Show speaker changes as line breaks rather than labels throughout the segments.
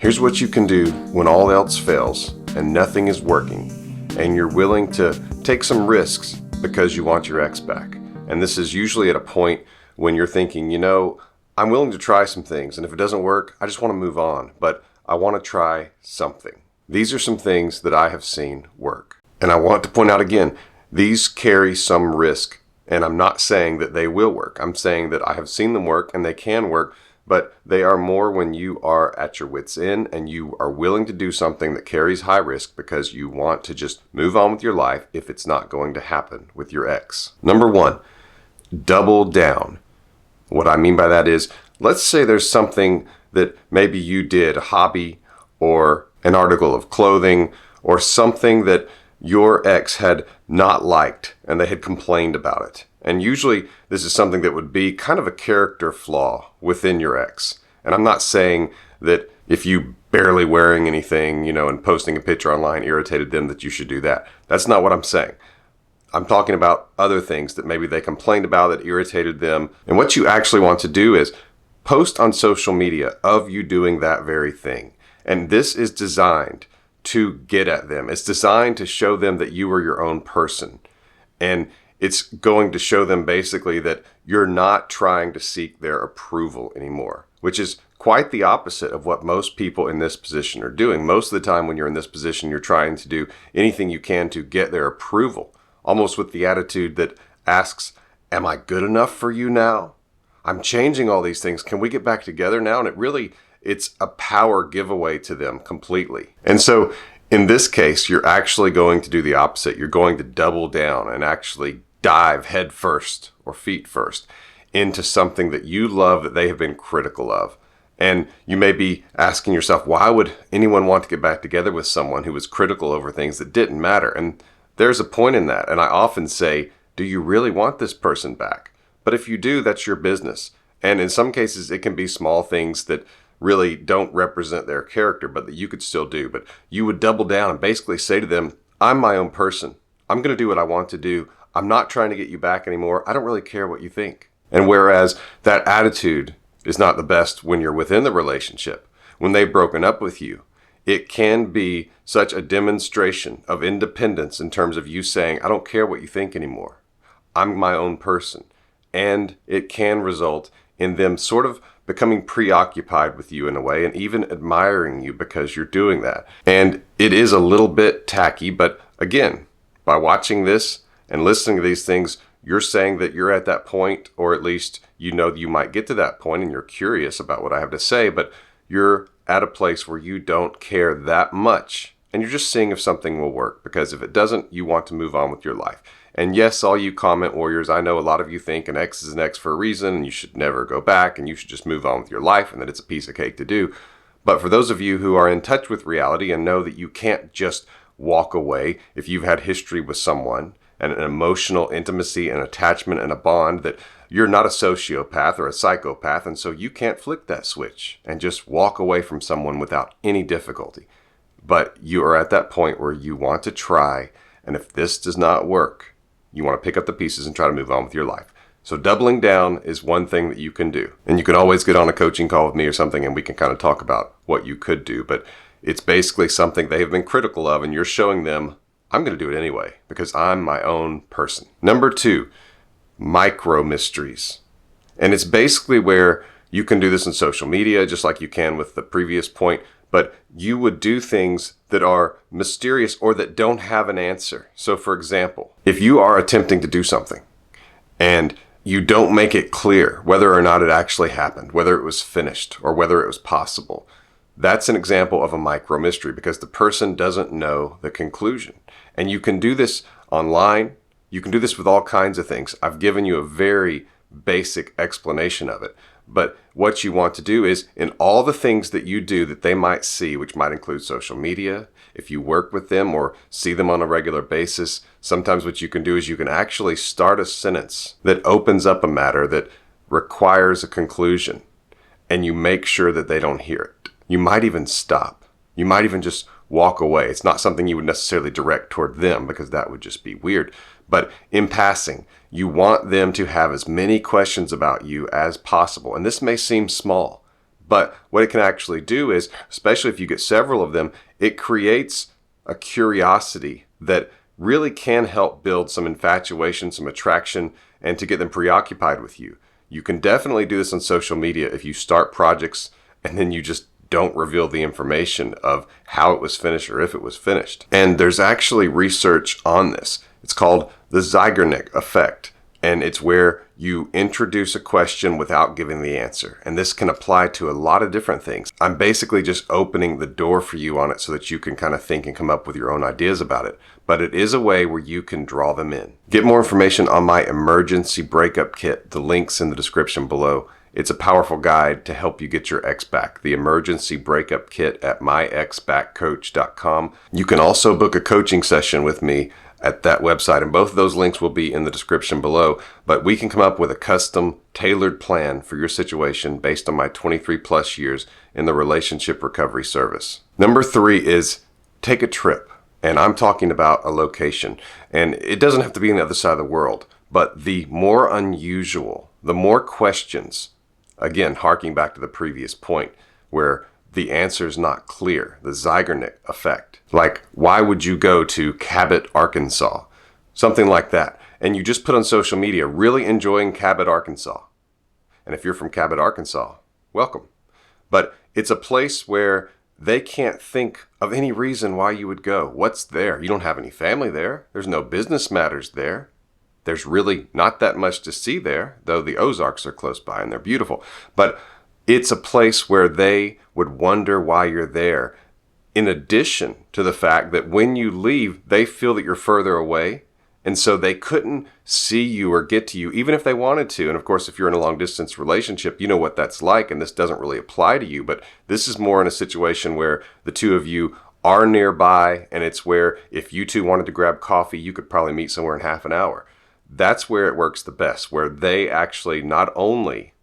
Here's what you can do when all else fails and nothing is working, and you're willing to take some risks because you want your ex back. And this is usually at a point when you're thinking, I'm willing to try some things, and if it doesn't work, I just want to move on, but I want to try something. These are some things that I have seen work. And I want to point out again, these carry some risk, and I'm not saying that they will work. I'm saying that I have seen them work and they can work, but they are more when you are at your wits' end and you are willing to do something that carries high risk because you want to just move on with your life if it's not going to happen with your ex. Number one, double down. What I mean by that is, let's say there's something that maybe you did, a hobby or an article of clothing or something that your ex had not liked and they had complained about it. And usually this is something that would be kind of a character flaw within your ex. And I'm not saying that if you barely wearing anything, and posting a picture online irritated them that you should do that. That's not what I'm saying. I'm talking about other things that maybe they complained about that irritated them. And what you actually want to do is post on social media of you doing that very thing. And this is designed to get at them. It's designed to show them that you are your own person. And it's going to show them basically that you're not trying to seek their approval anymore, which is quite the opposite of what most people in this position are doing. Most of the time when you're in this position, you're trying to do anything you can to get their approval, almost with the attitude that asks, am I good enough for you now? I'm changing all these things. Can we get back together now? And it's a power giveaway to them completely. And so in this case, you're actually going to do the opposite. You're going to double down and actually dive head first or feet first into something that you love that they have been critical of. And you may be asking yourself, why would anyone want to get back together with someone who was critical over things that didn't matter? And there's a point in that. And I often say, do you really want this person back? But if you do, that's your business. And in some cases, it can be small things that really don't represent their character, but that you could still do. But you would double down and basically say to them, I'm my own person. I'm going to do what I want to do. I'm not trying to get you back anymore. I don't really care what you think. And whereas that attitude is not the best when you're within the relationship, when they've broken up with you, it can be such a demonstration of independence in terms of you saying, I don't care what you think anymore. I'm my own person. And it can result in them sort of becoming preoccupied with you in a way and even admiring you because you're doing that. And it is a little bit tacky, but again, by watching this and listening to these things, you're saying that you're at that point, or at least you might get to that point and you're curious about what I have to say, but you're at a place where you don't care that much and you're just seeing if something will work, because if it doesn't, you want to move on with your life. And yes, all you comment warriors, I know a lot of you think an ex is an ex for a reason and you should never go back and you should just move on with your life and that it's a piece of cake to do. But for those of you who are in touch with reality and know that you can't just walk away if you've had history with someone and an emotional intimacy and attachment and a bond, that you're not a sociopath or a psychopath, and so you can't flick that switch and just walk away from someone without any difficulty. But you are at that point where you want to try, and if this does not work, you want to pick up the pieces and try to move on with your life. So doubling down is one thing that you can do. And you can always get on a coaching call with me or something and we can kind of talk about what you could do. But it's basically something they have been critical of and you're showing them, I'm going to do it anyway because I'm my own person. Number two, micro mysteries. And it's basically where you can do this in social media just like you can with the previous point, but you would do things that are mysterious or that don't have an answer. So for example, if you are attempting to do something and you don't make it clear whether or not it actually happened, whether it was finished or whether it was possible, that's an example of a micro mystery because the person doesn't know the conclusion. And you can do this online. You can do this with all kinds of things. I've given you a very basic explanation of it. But what you want to do is in all the things that you do that they might see, which might include social media, if you work with them or see them on a regular basis, sometimes what you can do is you can actually start a sentence that opens up a matter that requires a conclusion and you make sure that they don't hear it. You might even stop. You might even just walk away. It's not something you would necessarily direct toward them because that would just be weird. But in passing, you want them to have as many questions about you as possible. And this may seem small, But what it can actually do is, especially if you get several of them, it creates a curiosity that really can help build some infatuation, some attraction, and to get them preoccupied with you. You can definitely do this on social media if you start projects and then you just don't reveal the information of how it was finished or if it was finished. And there's actually research on this. It's called the Zeigarnik effect. And it's where you introduce a question without giving the answer. And this can apply to a lot of different things. I'm basically just opening the door for you on it so that you can kind of think and come up with your own ideas about it. But it is a way where you can draw them in. Get more information on my emergency breakup kit. The link's in the description below. It's a powerful guide to help you get your ex back. The emergency breakup kit at myexbackcoach.com. You can also book a coaching session with me at that website, and both of those links will be in the description below. But we can come up with a custom tailored plan for your situation based on my 23 plus years in the relationship recovery service. Number 3 is take a trip. And I'm talking about a location. And it doesn't have to be on the other side of the world, but the more unusual, the more questions, again, harking back to the previous point where the answer is not clear, the Zeigarnik effect. Like, why would you go to Cabot, Arkansas? Something like that. And you just put on social media, really enjoying Cabot, Arkansas. And if you're from Cabot, Arkansas, welcome. But it's a place where they can't think of any reason why you would go. What's there? You don't have any family there. There's no business matters there. There's really not that much to see there, though the Ozarks are close by and they're beautiful. But it's a place where they would wonder why you're there. In addition to the fact that when you leave, they feel that you're further away. And so they couldn't see you or get to you, even if they wanted to. And of course, if you're in a long distance relationship, you know what that's like. And this doesn't really apply to you. But this is more in a situation where the two of you are nearby. And it's where if you two wanted to grab coffee, you could probably meet somewhere in half an hour. That's where it works the best, where they actually not only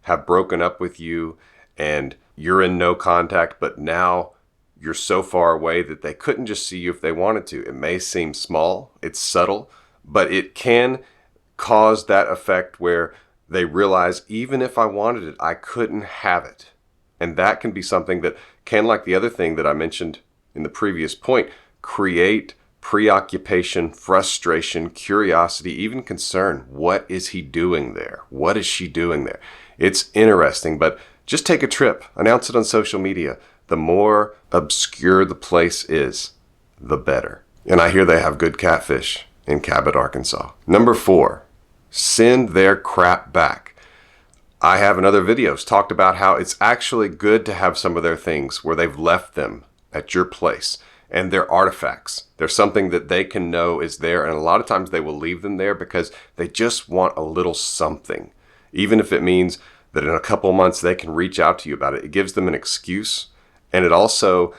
have broken up with you and you're in no contact, but now you're so far away that they couldn't just see you if they wanted to. It may seem small, it's subtle, but it can cause that effect where they realize, even if I wanted it, I couldn't have it. And that can be something that can, like the other thing that I mentioned in the previous point, create preoccupation, frustration, curiosity, even concern. What is he doing there? What is she doing there? It's interesting, but just take a trip. Announce it on social media. The more obscure the place is, the better. And I hear they have good catfish in Cabot, Arkansas. Number 4, send their crap back. I have in other videos talked about how it's actually good to have some of their things where they've left them at your place. And they're artifacts. They're something that they can know is there. And a lot of times they will leave them there because they just want a little something. Even if it means that in a couple of months they can reach out to you about it. It gives them an excuse. And it also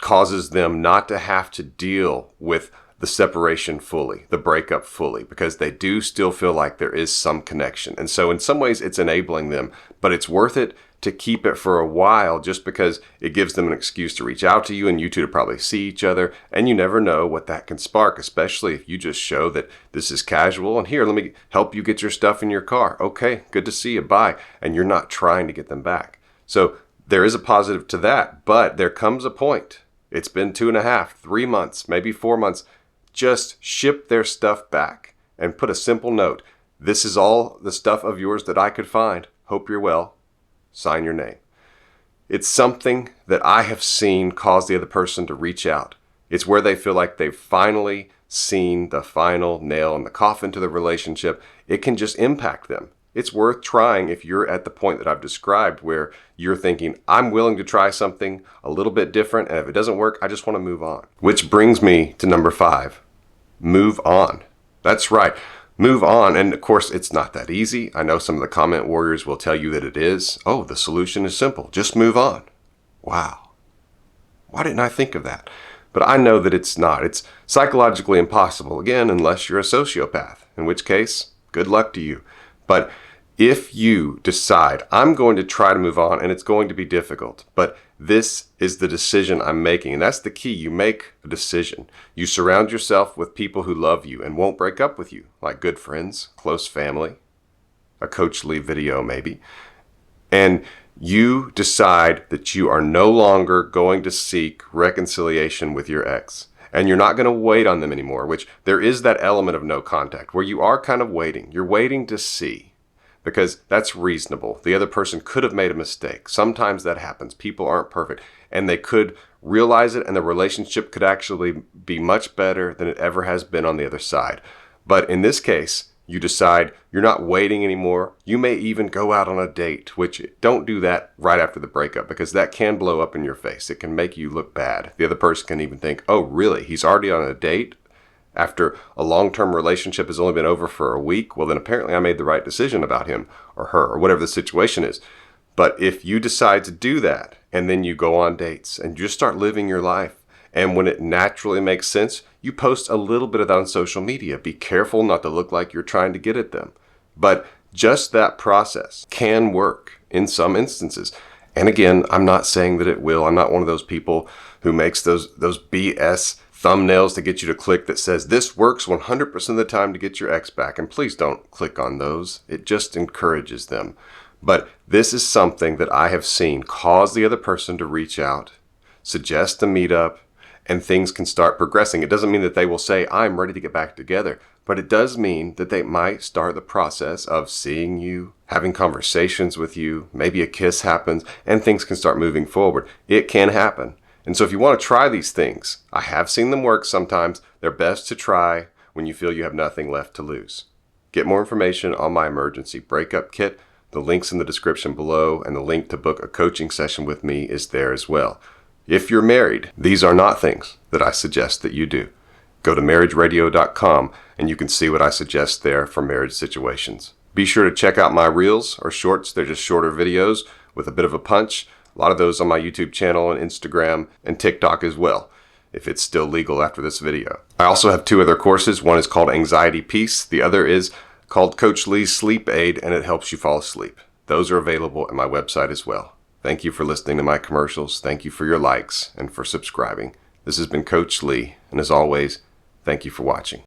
causes them not to have to deal with the separation fully, the breakup fully, because they do still feel like there is some connection. And so in some ways it's enabling them, but it's worth it to keep it for a while just because it gives them an excuse to reach out to you and you two to probably see each other. And you never know what that can spark, especially if you just show that this is casual and here, let me help you get your stuff in your car. Okay, good to see you, bye. And you're not trying to get them back. So there is a positive to that, but there comes a point. It's been 2.5, 3 months, maybe 4 months. Just ship their stuff back and put a simple note. This is all the stuff of yours that I could find. Hope you're well. Sign your name. It's something that I have seen cause the other person to reach out. It's where they feel like they've finally seen the final nail in the coffin to the relationship. It can just impact them. It's worth trying if you're at the point that I've described where you're thinking, I'm willing to try something a little bit different, and if it doesn't work, I just want to move on. Which brings me to number 5, move on. That's right. Move on. And of course, it's not that easy. I know some of the comment warriors will tell you that it is. Oh, the solution is simple. Just move on. Wow. Why didn't I think of that? But I know that it's not. It's psychologically impossible, again, unless you're a sociopath, in which case, good luck to you. But if you decide, I'm going to try to move on and it's going to be difficult, but this is the decision I'm making. And that's the key. You make a decision. You surround yourself with people who love you and won't break up with you, like good friends, close family, a Coach Lee video maybe. And You decide that you are no longer going to seek reconciliation with your ex. And you're not going to wait on them anymore, which there is that element of no contact where you are kind of waiting. You're waiting to see, because that's reasonable. The other person could have made a mistake. Sometimes that happens. People aren't perfect, and they could realize it, and the relationship could actually be much better than it ever has been on the other side. But in this case, you decide you're not waiting anymore. You may even go out on a date, which don't do that right after the breakup, because that can blow up in your face. It can make you look bad. The other person can even think, oh, really? He's already on a date after a long-term relationship has only been over for a week? Well, then apparently I made the right decision about him or her or whatever the situation is. But if you decide to do that and then you go on dates and you just start living your life, and when it naturally makes sense, you post a little bit of that on social media. Be careful not to look like you're trying to get at them. But just that process can work in some instances. And again, I'm not saying that it will. I'm not one of those people who makes those BS thumbnails to get you to click that says this works 100% of the time to get your ex back. And please don't click on those. It just encourages them. But this is something that I have seen cause the other person to reach out, suggest a meetup, and things can start progressing. It doesn't mean that they will say, I'm ready to get back together, but it does mean that they might start the process of seeing you, having conversations with you, maybe a kiss happens, and things can start moving forward. It can happen. And so if you want to try these things, I have seen them work sometimes. They're best to try when you feel you have nothing left to lose. Get more information on my emergency breakup kit. The link's in the description below, and the link to book a coaching session with me is there as well. If you're married, these are not things that I suggest that you do. Go to marriageradio.com and you can see what I suggest there for marriage situations. Be sure to check out my reels or shorts. They're just shorter videos with a bit of a punch. A lot of those on my YouTube channel and Instagram and TikTok as well, if it's still legal after this video. I also have 2 other courses. One is called Anxiety Peace. The other is called Coach Lee's Sleep Aid, and it helps you fall asleep. Those are available at my website as well. Thank you for listening to my commercials. Thank you for your likes and for subscribing. This has been Coach Lee, and as always, thank you for watching.